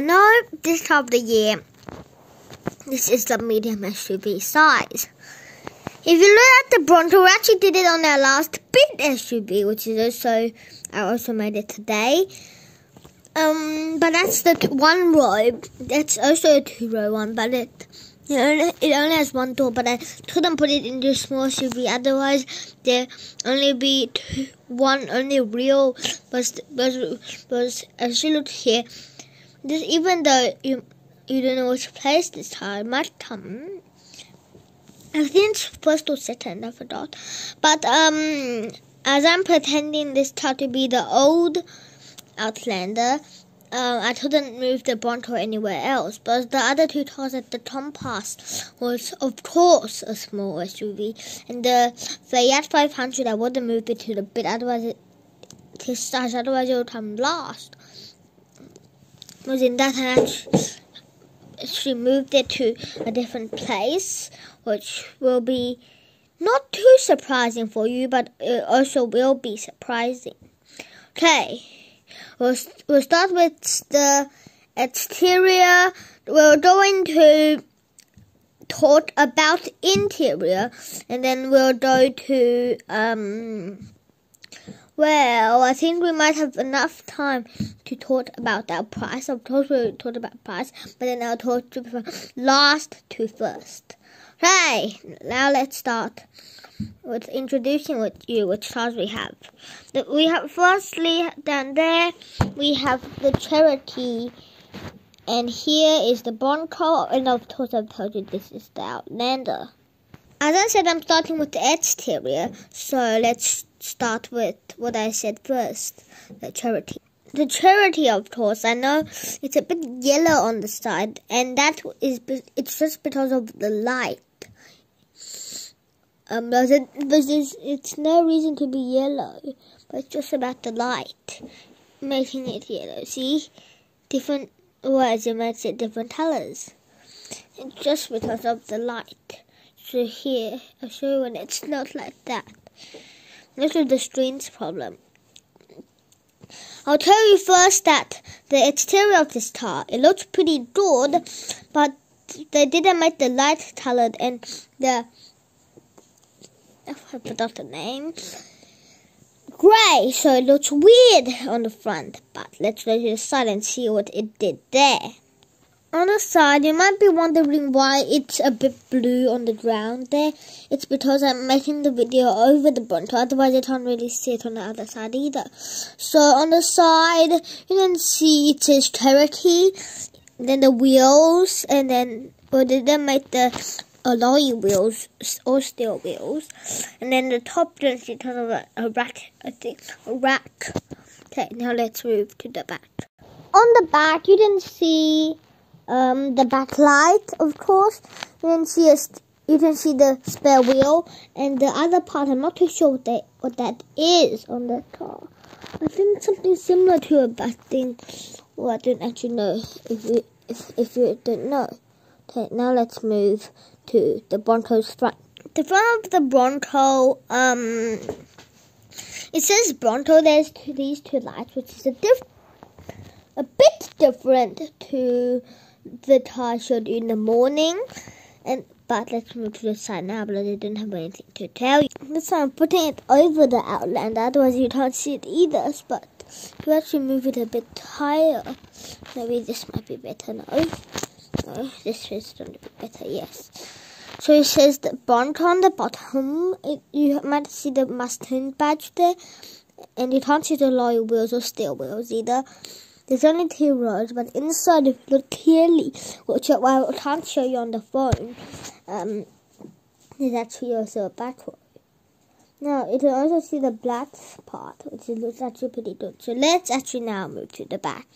know this time of the year, this is the medium SUV size. If you look at the Bronco, we actually did it on our last big SUV, which is I also made it today. But that's the one row. That's also a 2-row one, but it only has one door. But I couldn't put it into a small SUV, otherwise there only be one real. But as you look here, this, even though you don't know which place this time might come. I think it's first or second, I forgot. But as I'm pretending this car to be the old Outlander, I couldn't move the Bronco anywhere else. But the other two cars at the Compass was, of course, a small SUV. And the Fiat 500, I wouldn't move it to the bit, otherwise it would come last. Was in that she moved it to a different place, which will be not too surprising for you, but it also will be surprising. Okay, we'll start with the exterior. We're going to talk about interior, and then we'll go to well, I think we might have enough time to talk about our price. Of course, we'll talk about price, but then I'll talk to last to first. Okay, now let's start with introducing with you which cars we have. We have firstly down there we have the Cherokee, and here is the Bronco, and of course I've told you this is the Outlander. As I said, I'm starting with the exterior, so let's start with what I said first, the Cherokee. The Cherokee, of course, I know it's a bit yellow on the side, and it's just because of the light. It's no reason to be yellow, but it's just about the light making it yellow. See, different words, it makes it different colors. It's just because of the light. So here, I'll show you when it's not like that. This is the screen's problem. I'll tell you first that the exterior of this car, it looks pretty good, but they didn't make the light colored, and I forgot the name, grey, so it looks weird on the front. But let's go to the side and see what it did there. On the side, you might be wondering why it's a bit blue on the ground there. It's because I'm making the video over the Bronco, otherwise I can't really see it on the other side either. So on the side, you can see it says Cherokee, then the wheels, and then they didn't make the alloy wheels or steel wheels. And then the top, you can see kind of a rack, I think, a rack. Okay, now let's move to the back. On the back, you can see the backlight, of course. You can see the spare wheel, and the other part, I'm not too sure what that is on the car. I think it's something similar to a back thing. Well, I don't actually know if you don't know. Okay, now let's move to the Bronco's front. The front of the Bronco, it says Bronco. There's these two lights, which is a bit different to the car I showed you in the morning. But let's move to the side now, because I didn't have anything to tell you. This time I'm putting it over the Outlander, otherwise you can't see it either. But if you actually move it a bit higher, maybe this might be better. No, this is going to be better, yes. So it says the Bronco on the bottom. You might see the Mustang badge there, and you can't see the alloy wheels or steel wheels either. There's only 2 rows, but inside, if you look clearly, which I can't show you on the phone, there's actually also a back row. Now, you can also see the black part, which looks actually pretty good. So let's actually now move to the back.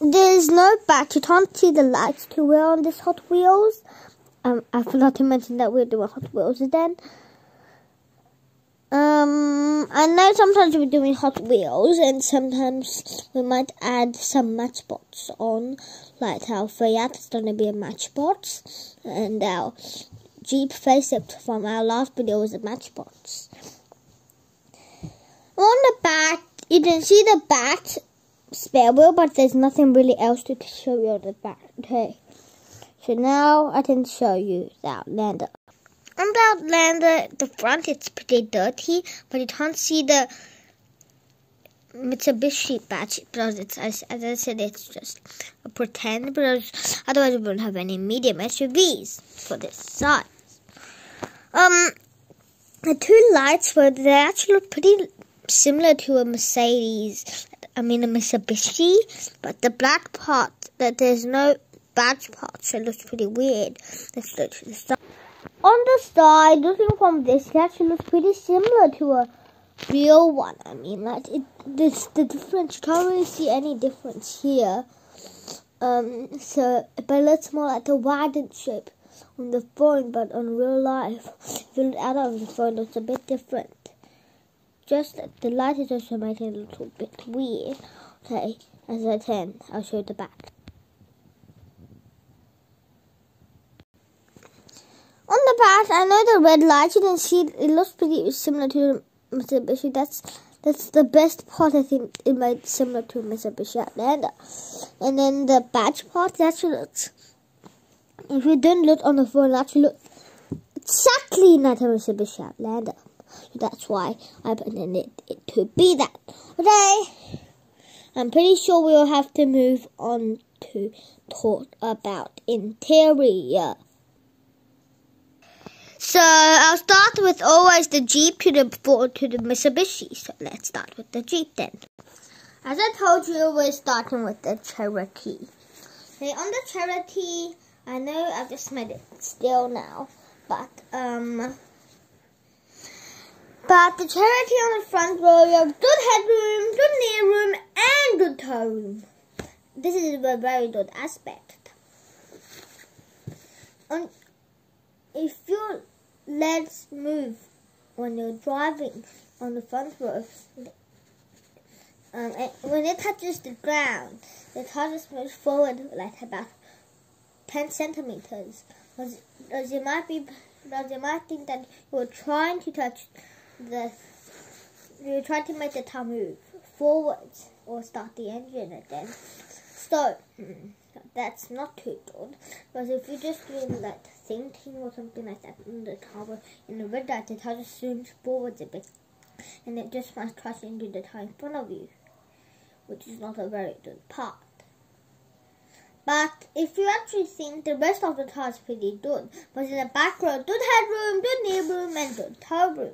There's no back. You can't see the lights too well on this Hot Wheels. I forgot to mention that we're doing Hot Wheels then. I know sometimes we're doing Hot Wheels, and sometimes we might add some Matchbox on, like our Fiat is going to be a Matchbox, and our Jeep facelift from our last video was a Matchbox. On the back, you can see the back spare wheel, but there's nothing really else to show you on the back. Okay, so now I can show you the Outlander. On the Outlander, the front it's pretty dirty, but you can't see the Mitsubishi badge because it's, as I said, it's just a pretend, because otherwise we wouldn't have any medium SUVs for this size. The two lights, they actually look pretty similar to a Mercedes. I mean a Mitsubishi, but the black part, that there's no badge part, so it looks pretty weird. Let's look to the side. On the side, looking from this, it actually looks pretty similar to a real one. I mean, like the difference. You can't really see any difference here. But it looks more like a wagon shape on the phone, but on real life, if you look out of the phone, it's a bit different. Just that the light is also making it a little bit weird. Okay, as I turn, I'll show you the back. On the back, I know the red light, you can see it looks pretty similar to Mitsubishi. That's the best part. I think it made it similar to Mitsubishi Outlander. And then the badge part, it actually looks, if you don't look on the phone, it actually looks exactly like a Mitsubishi Outlander. So that's why I put in it to be that. Okay, I'm pretty sure we'll have to move on to talk about interior. So I'll start with always the Jeep to the Mitsubishi. So let's start with the Jeep then. As I told you, we're starting with the Cherokee. Okay, on the Cherokee, I know I've just made it still now, but the Cherokee on the front row, you have good headroom, good knee room, and good toe room. This is a very good aspect. If your legs move when you're driving on the front row, when it touches the ground, the car just moves forward like about 10 centimeters. Because you might think that you're trying to make the car move forwards or start the engine again. So that's not too good, because if you're just doing like thinking or something like that in the car, in the red light, the car just zooms forwards a bit, and it just might crash into the car in front of you, which is not a very good part. But if you actually think the rest of the car is pretty good, but in the back row, good headroom, good knee room, and good toe room.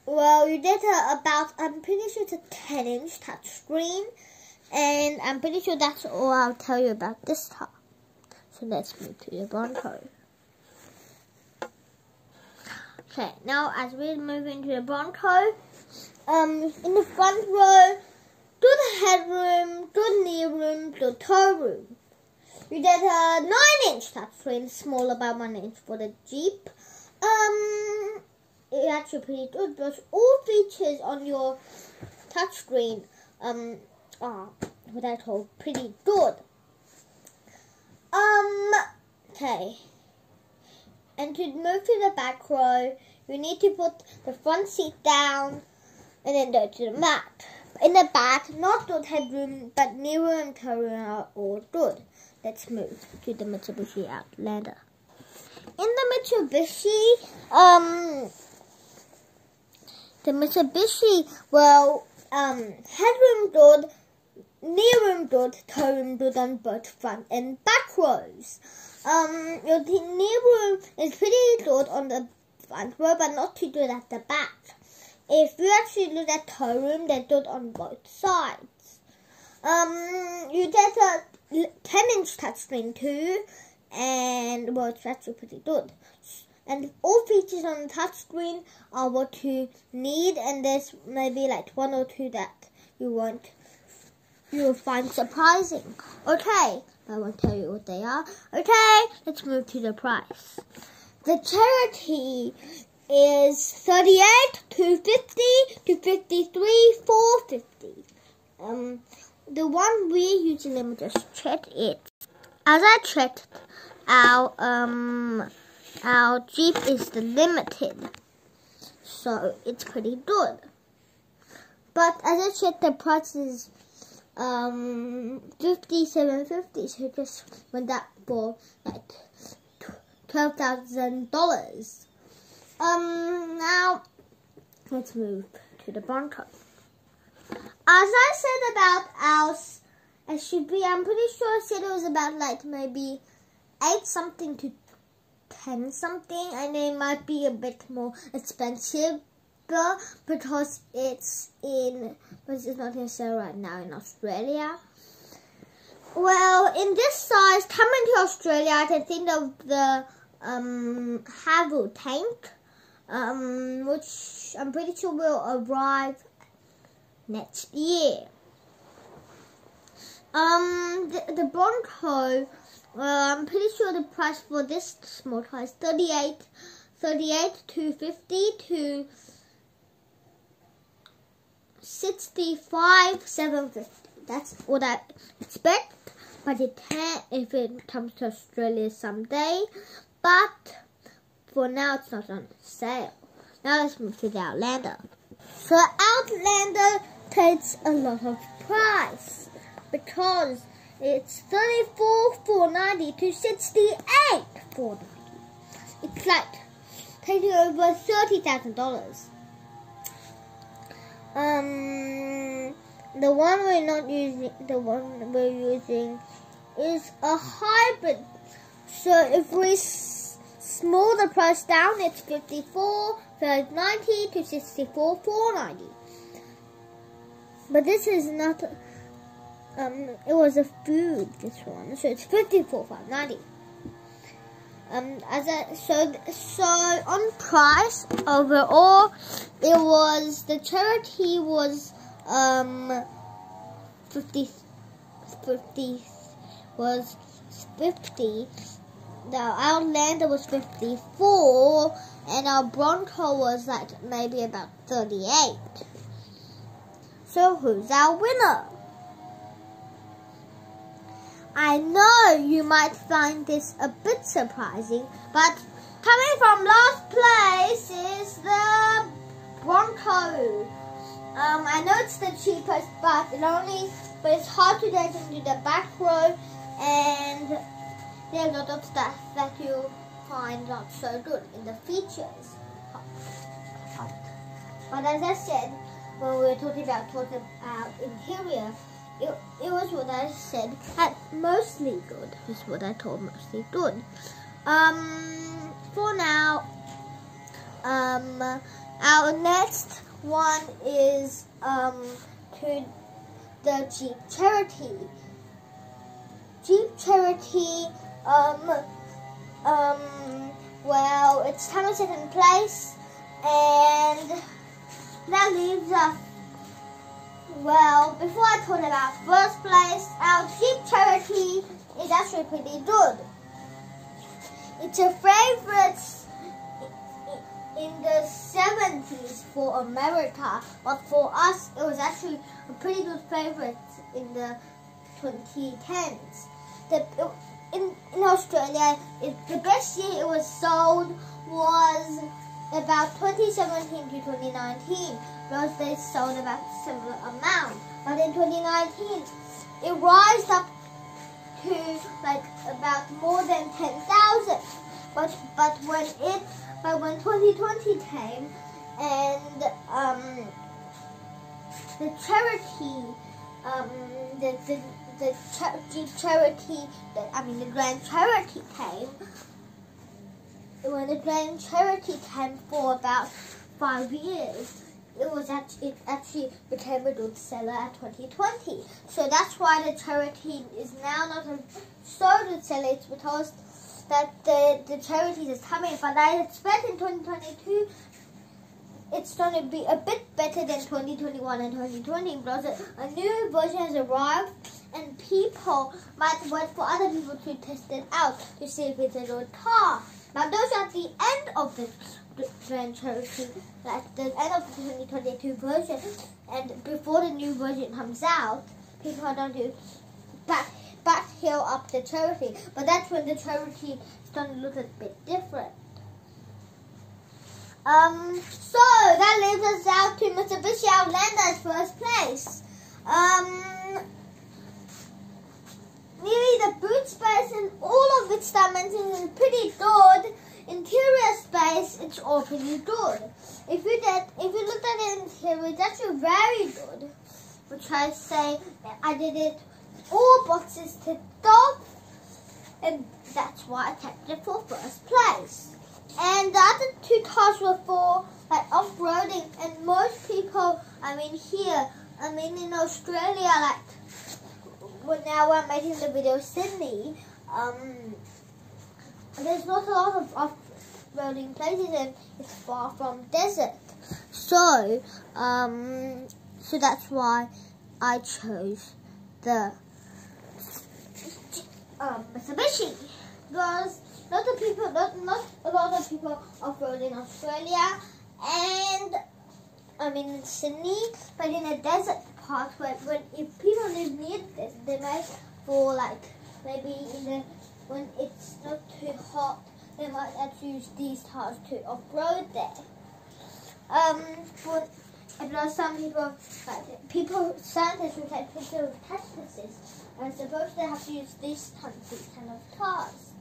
Well, you get I'm pretty sure it's a 10-inch touchscreen, and I'm pretty sure that's all I'll tell you about this car. So let's move to the Bronco. Okay, now as we move into the Bronco, in the front row, good headroom, good knee room, good toe room. You get a 9-inch touchscreen, smaller by 1 inch for the Jeep. It's actually pretty good, because all features on your touchscreen are what I call pretty good. Okay. And to move to the back row, you need to put the front seat down and then go to the back. In the back, not good headroom, but knee room and toe room are all good. Let's move to the Mitsubishi Outlander. In the Mitsubishi, well, headroom good, knee room good, toe room good on both front and back rows. Your knee room is pretty good on the front row, but not too good at the back. If you actually look at toe room, they're good on both sides. You get a 10-inch touchscreen too, and well, it's actually pretty good. And all features on the touchscreen are what you need, and there's maybe like one or two that you will find surprising. Okay, I won't tell you what they are. Okay, let's move to the price. The Cherokee is $38,250 to $53,450. The one we usually, let me just check it. As I checked, our Jeep is the limited, so it's pretty good. But as I checked, the price is $57.50, so it just went up for like $12,000. Now let's move to the Bronco. As I said about our SUV, I'm pretty sure I said it was about like maybe 8 something to 10 something, and it might be a bit more expensive because it's not in sale right now in Australia. Well, in this size, coming to Australia, I can think of the Havel tank, which I'm pretty sure will arrive next year. The Bronco, I'm pretty sure the price for this small car is $38,250 to $65,750. That's what I expect, but it can if it comes to Australia someday. But for now, it's not on sale. Now let's move to the Outlander. So Outlander takes a lot of price because it's $34,490 to $68,490. It's like taking over $30,000. The one we're using is a hybrid. So if we small the price down, it's $54,590 to $64,490. But this is not. It was a food. This one, so it's $54,590. So on price overall, it was the Cherokee was 50 was 50. The Outlander was 54, and our Bronco was like maybe about 38. So who's our winner? I know you might find this a bit surprising, but coming from last place is the Bronco. I know it's the cheapest, but it's hard to get into the back row, and there are a lot of stuff that you find not so good in the features. But as I said, when we were talking about interior, it was what I said, mostly good. Is what I told mostly good. For now, our next one is to the Jeep Cherokee. Jeep Cherokee. Well, it's time to second place, and that leaves us. Well, before I talk about first place, our Jeep Cherokee is actually pretty good. It's a favorite in the 70s for America, but for us, it was actually a pretty good favorite in the 2010s. In Australia, the best year it was sold was about 2017 to 2019, because they sold about a similar amount. But in 2019, it rose up to like about more than 10,000. But when 2020 came, and the Cherokee, the Jeep Cherokee, the Grand Cherokee came. When the Grand Cherokee came for about 5 years, it actually became a good seller at 2020. So that's why the Cherokee is now not a so good seller. It's because that the Cherokee is coming. But I expect in 2022 it's going to be a bit better than 2021 and 2020, because a new version has arrived, and people might wait for other people to test it out to see if it's a good car. Now those are the end of the Grand Cherokee, like the end of the 2022 version, and before the new version comes out, people are going to backhill up the Cherokee, but that's when the Cherokee is going to look a bit different. So that leaves us out to Mitsubishi Outlander at first place. Nearly the boot space and all of its dimensions is pretty good. Interior space, it's all pretty good. If you look at the interior, it's actually very good. Which I say I did it all boxes ticked off, and that's why I kept it for first place. And the other two cars were for like off-roading, and most people, in Australia, now we're making the video Sydney, there's not a lot of off-roading places, and it's far from desert. So that's why I chose the Mitsubishi, because not a lot of people off-road in Australia, and in Sydney, but in a desert part when if people live near this, they might for maybe when it's not too hot, they might actually use these cars to off-road there. But some scientists who take pictures of cactuses, and suppose they have to use these kind of cars.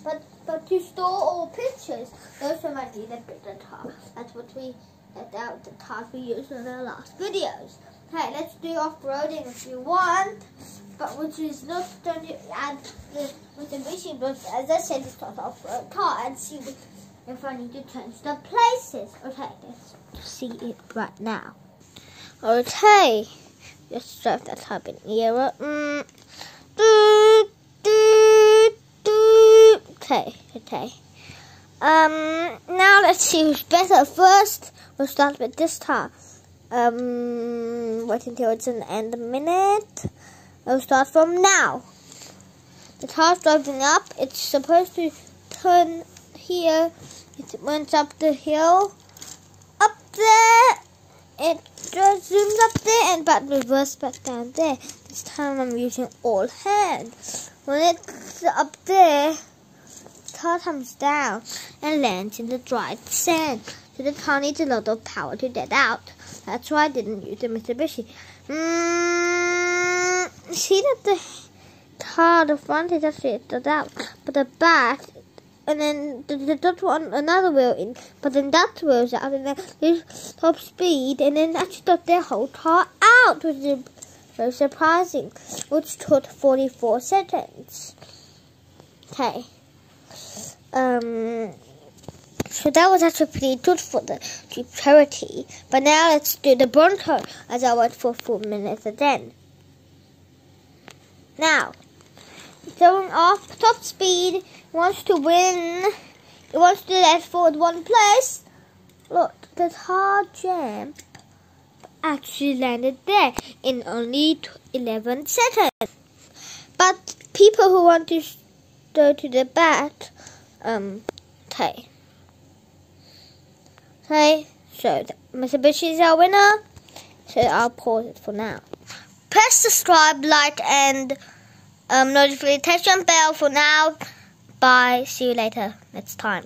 But to store all pictures, those might need a bigger car. That's the cars we used in our last videos. Okay, let's do off-roading if you want, but which is not going to add the Mitsubishi, but as I said, it's not off-road car, and see if I need to change the places. Okay, let's see it right now. Okay, just start that type in error. Okay. Now let's see who's better. First, we'll start with this car. Wait until it's in the end of a minute. We'll start from now. The car's driving up. It's supposed to turn here. It went up the hill. Up there. It just zooms up there but reverse back down there. This time I'm using all hands. When it's up there, the car comes down and lands in the dried sand. So the car needs a lot of power to get out. That's why I didn't use the Mitsubishi. See that the car, the front is actually got out, but the back, and then that one, another wheel in, but then that wheel's out, and then there's top speed, and then actually got their whole car out, which is very surprising, which took 44 seconds. Okay. So that was actually pretty good for the Jeep Cherokee. But now let's do the Bronco, as I went for 4 minutes again. Now, going off top speed, it wants to win. It wants to let forward one place. Look, the car jam actually landed there in only 11 seconds. But people who want to go to the back, Okay, so the Mitsubishi is our winner. So I'll pause it for now. Press subscribe, like, and notification bell for now. Bye. See you later next time.